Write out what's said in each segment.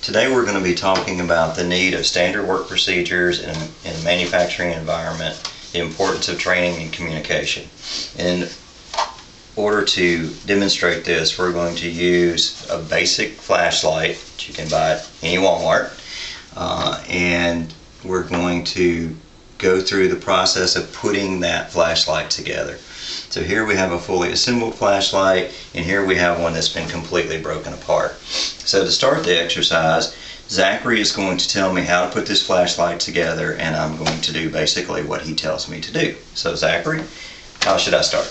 Today we're going to be talking about the need of standard work procedures in a manufacturing environment, the importance of training and communication. In order to demonstrate this, we're going to use a basic flashlight that you can buy at any Walmart, and we're going to go through the process of putting that flashlight together. So here we have a fully assembled flashlight, and here we have one that's been completely broken apart. So to start the exercise, Zachary is going to tell me how to put this flashlight together, and I'm going to do basically what he tells me to do. So Zachary, how should I start?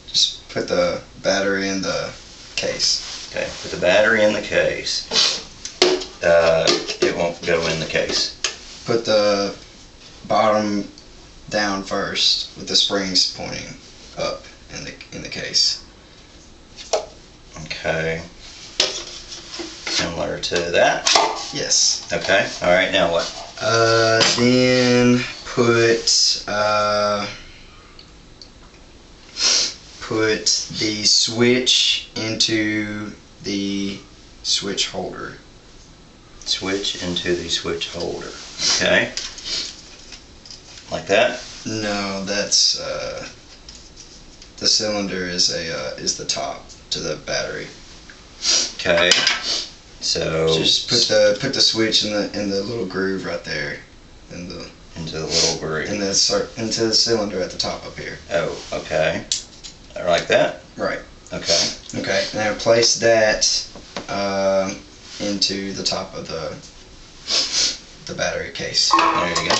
Just put the battery in the case. Okay, put the battery in the case. It won't go in the case. Put the bottom down first with the springs pointing up in the case. Okay. Similar to that? Yes. Okay. All right, now what? Then put the switch into the switch holder. Switch into the switch holder. Okay. Like that? No, that's the cylinder is the top to the battery. Okay. So just put the switch in the little groove right there, into the little groove. into the cylinder at the top up here. Oh, okay. Like that? Right. Okay. Okay. Now place that into the top of the battery case. There you go.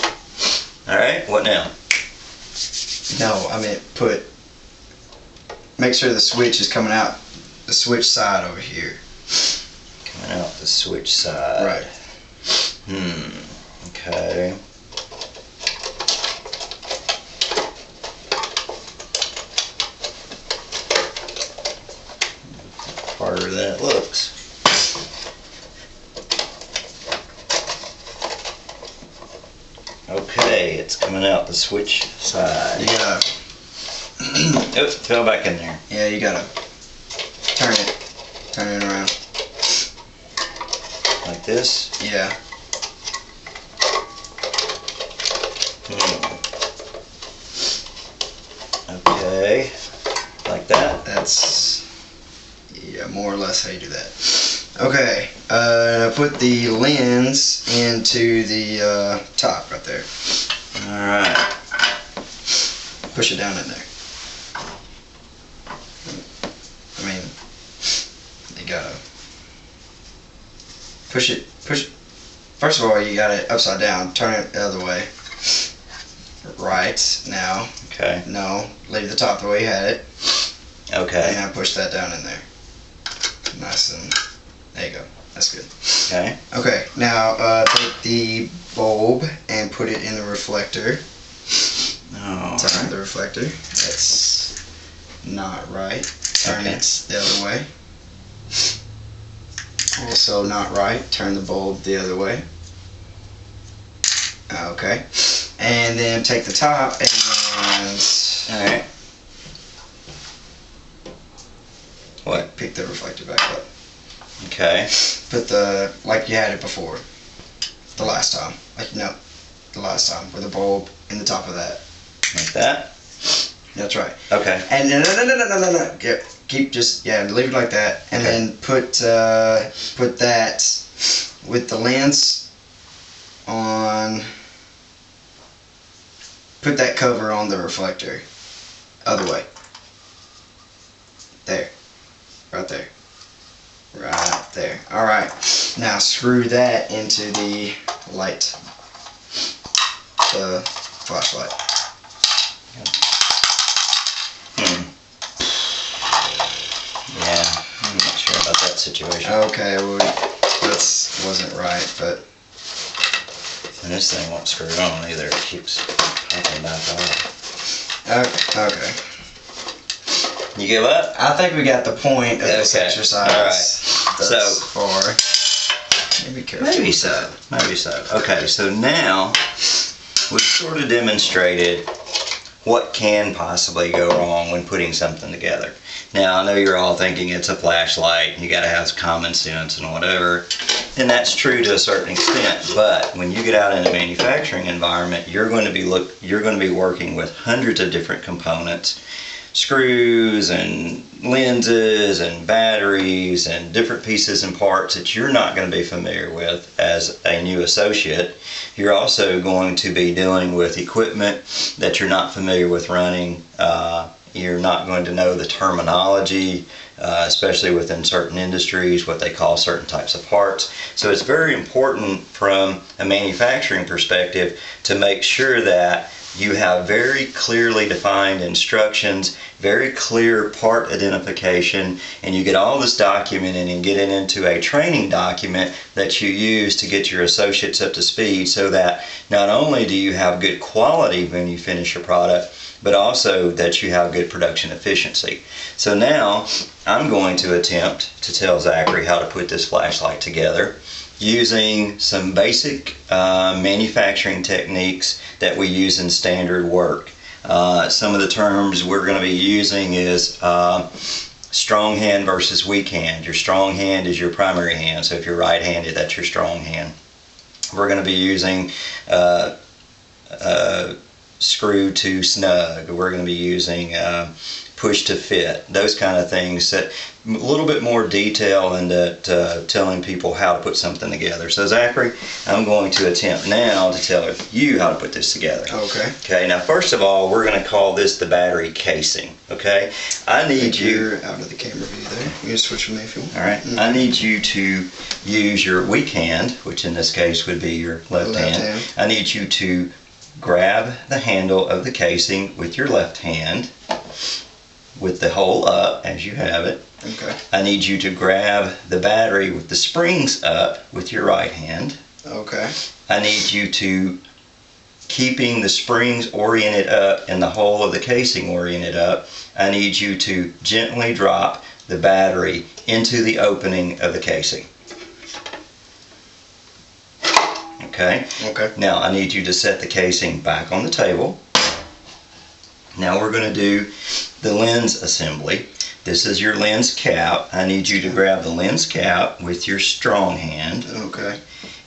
All right. What now? No, I meant make sure the switch is coming out the switch side over here. Coming out the switch side. Right. Okay. Harder than it looks. Okay, it's coming out the switch side. You gotta. Oh, fell back in there. Yeah, you gotta turn it around. Like this? Yeah. Okay. Like that? That's more or less how you do that. Okay. Now put the lens into the top right there. Alright. Push it down in there. I mean, you gotta push it. First of all, you got it upside down. Turn it the other way. Right now. Okay. No, leave the top the way you had it. Okay. And now push that down in there. Nice and there you go. That's good. Okay. Okay. Now take the bulb and put it in the reflector. Oh. Turn the reflector. That's not right. Turn Okay. it the other way. Also not right. Turn the bulb the other way. Okay. And then take the top and Alright. What? pick the reflector back up. Okay. Put like you had it before. The last time. The last time with the bulb in the top of that. Like that? That's right. Okay. And no. Keep leave it like that, and Okay. then put that with the lens on. Put that cover on the reflector. Other way. There. Right there. Right there. All right. Now screw that into the light. The flashlight. Yeah, I'm not sure about that situation. Okay, well, that wasn't right, but And this thing won't screw on either. It keeps popping back off. okay. You give up? I think we got the point of this Okay. exercise. All right. Thus So- far. Be careful. Maybe so. Maybe so. Okay, so now we've sort of demonstrated what can possibly go wrong when putting something together. Now, I know you're all thinking it's a flashlight, you gotta have common sense and whatever, and that's true to a certain extent, but when you get out in a manufacturing environment, you're going to be working with hundreds of different components, screws and lenses and batteries and different pieces and parts that you're not going to be familiar with as a new associate. You're also going to be dealing with equipment that you're not familiar with running. You're not going to know the terminology, especially within certain industries, what they call certain types of parts. So it's very important from a manufacturing perspective to make sure that you have very clearly defined instructions, very clear part identification, and you get all this documented and get it into a training document that you use to get your associates up to speed, so that not only do you have good quality when you finish your product, but also that you have good production efficiency. So now I'm going to attempt to tell Zachary how to put this flashlight together using some basic manufacturing techniques that we use in standard work. Some of the terms we're going to be using is strong hand versus weak hand. Your strong hand is your primary hand, so if you're right-handed, that's your strong hand. We're going to be using screw to snug. We're going to be using push to fit, those kind of things, that a little bit more detail into telling people how to put something together. So Zachary, I'm going to attempt now to tell you how to put this together. Okay. Okay, now first of all, we're going to call this the battery casing. Okay, I need You're out of the camera view there. You can switch with me if you want. All right, I need you to use your weak hand, which in this case would be your left hand. I need you to grab the handle of the casing with your left hand, with the hole up as you have it. Okay. I need you to grab the battery with the springs up with your right hand. Okay. I need you to, keeping the springs oriented up and the hole of the casing oriented up, I need you to gently drop the battery into the opening of the casing. Okay? Okay. Now I need you to set the casing back on the table. Now we're going to do the lens assembly. This is your lens cap. I need you to grab the lens cap with your strong hand. Okay.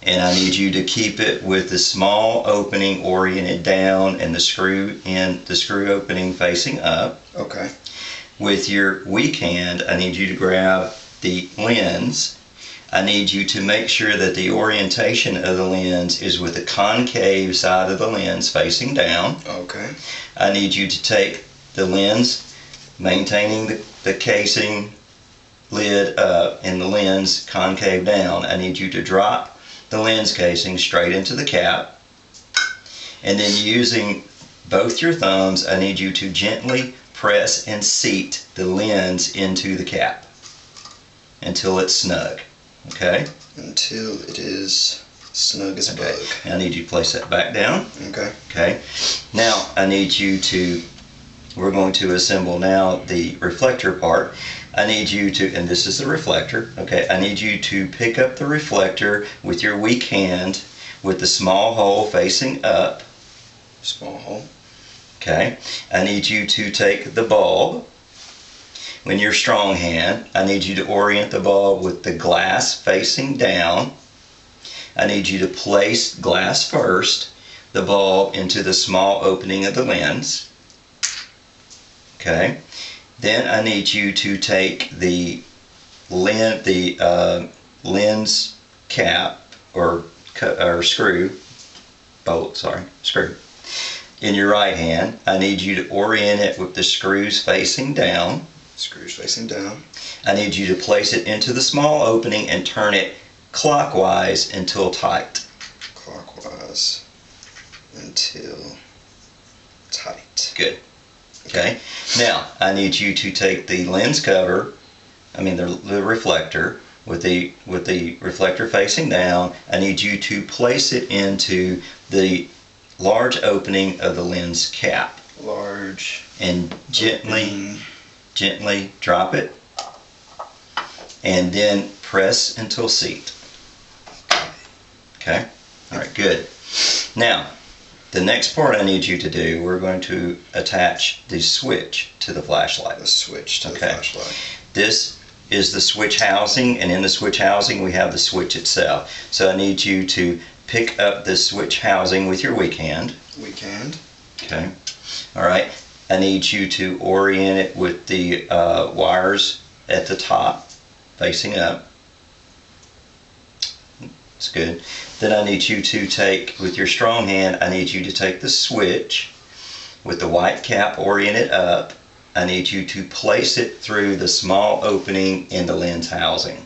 And I need you to keep it with the small opening oriented down and the screw opening facing up. Okay. With your weak hand, I need you to grab the lens. I need you to make sure that the orientation of the lens is with the concave side of the lens facing down. Okay. I need you to take the lens, maintaining the casing lid up and the lens concave down. I need you to drop the lens casing straight into the cap. And then using both your thumbs, I need you to gently press and seat the lens into the cap until it's snug. Okay? Until it is snug as a bug. I need you to place that back down. Okay. Okay. Now I need you to, we're going to assemble now the reflector part. I need you to, and this is the reflector, okay, I need you to pick up the reflector with your weak hand with the small hole facing up. Small hole. Okay. I need you to take the bulb. When you're strong hand, I need you to orient the bulb with the glass facing down. I need you to place glass first, the bulb into the small opening of the lens. Okay. Then I need you to take the lens cap or screw in your right hand. I need you to orient it with the screws facing down. Screws facing down. I need you to place it into the small opening and turn it clockwise until tight. Clockwise until tight. Good. Okay. Now I need you to take the lens cover, the reflector with the reflector facing down. I need you to place it into the large opening of the lens cap. Large. And gently drop it, and then press until seat. Okay? All right, good. Now, The next part I need you to do, we're going to attach the switch to the flashlight. The switch to the Okay. flashlight. This is the switch housing, and in the switch housing we have the switch itself. So I need you to pick up the switch housing with your weak hand. Weak hand. Okay. All right. I need you to orient it with the wires at the top, facing up. That's good. Then I need you to take, with your strong hand, I need you to take the switch with the white cap oriented up. I need you to place it through the small opening in the lens housing.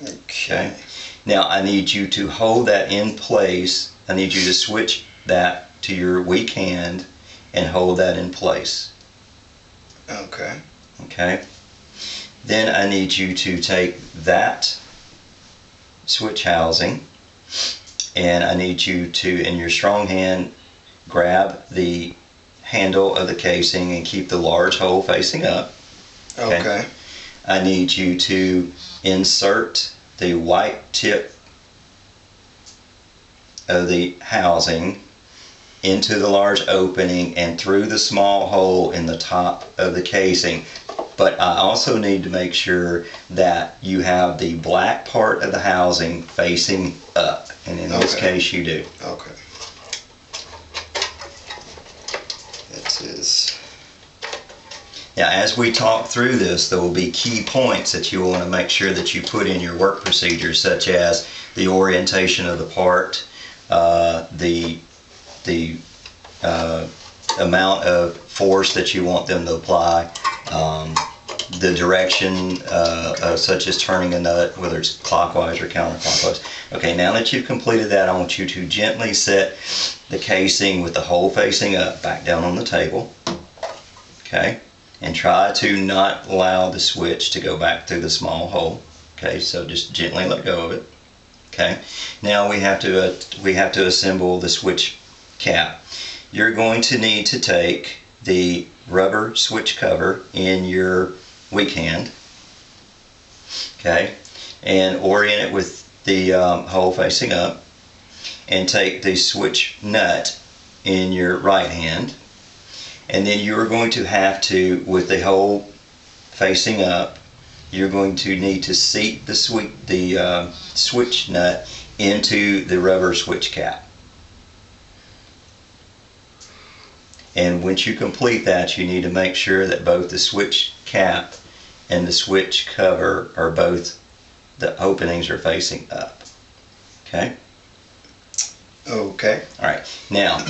Okay. Now I need you to hold that in place. I need you to switch that to your weak hand and hold that in place. Okay. Okay. Then I need you to take that switch housing, and I need you to, in your strong hand, grab the handle of the casing and keep the large hole facing up. Okay. I need you to insert the white tip of the housing into the large opening and through the small hole in the top of the casing. But I also need to make sure that you have the black part of the housing facing up, and in this case you do. Okay. That is. Now, as we talk through this, there will be key points that you want to make sure that you put in your work procedures, such as the orientation of the part, the amount of force that you want them to apply, the direction, such as turning a nut, whether it's clockwise or counterclockwise. Okay, now that you've completed that, I want you to gently set the casing with the hole facing up back down on the table. Okay, and try to not allow the switch to go back through the small hole. Okay, so just gently let go of it. Okay, now we have to assemble the switch cap. You're going to need to take the rubber switch cover in your weak hand, okay, and orient it with the hole facing up, and take the switch nut in your right hand, and then you're going to have to, with the hole facing up, you're going to need to seat the switch nut into the rubber switch cap. And once you complete that, you need to make sure that both the switch cap and the switch cover are both, the openings are facing up. Okay? Okay. All right. Now,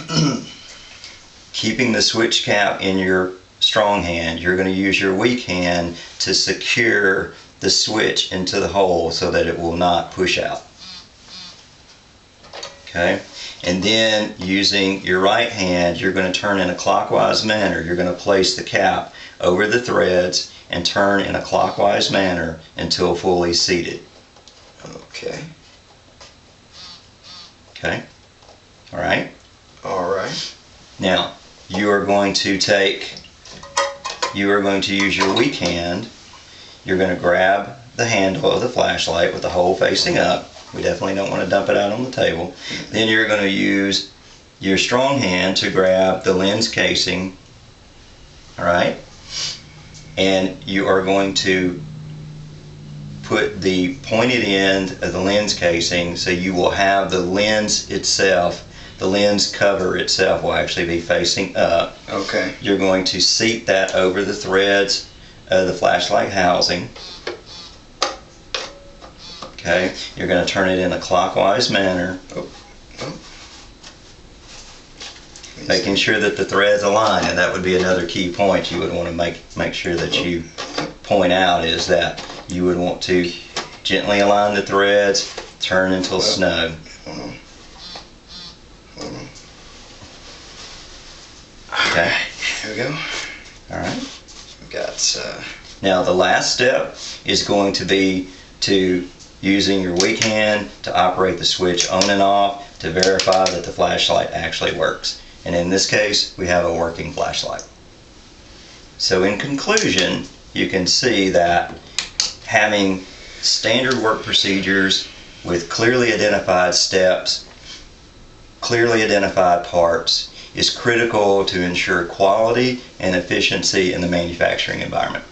keeping the switch cap in your strong hand, you're going to use your weak hand to secure the switch into the hole so that it will not push out. Okay? And then using your right hand, you're going to turn in a clockwise manner. You're going to place the cap over the threads and turn in a clockwise manner until fully seated. Okay. Okay? All right? All right. Now, you are going to use your weak hand. You're going to grab the handle of the flashlight with the hole facing up. We definitely don't want to dump it out on the table. Then you're going to use your strong hand to grab the lens casing, all right? And you are going to put the pointed end of the lens casing, so you will have the lens itself, the lens cover itself will actually be facing up. Okay. You're going to seat that over the threads of the flashlight housing. Okay, you're going to turn it in a clockwise manner, making sure that the threads align, and that would be another key point you would want to make sure that you point out, is that you would want to gently align the threads, turn until snug. Hold on. Hold on. Okay. Here we go. All right. We've got. Now the last step is going to be to using your weak hand to operate the switch on and off to verify that the flashlight actually works. And in this case, we have a working flashlight. So in conclusion, you can see that having standard work procedures with clearly identified steps clearly identified parts is critical to ensure quality and efficiency in the manufacturing environment.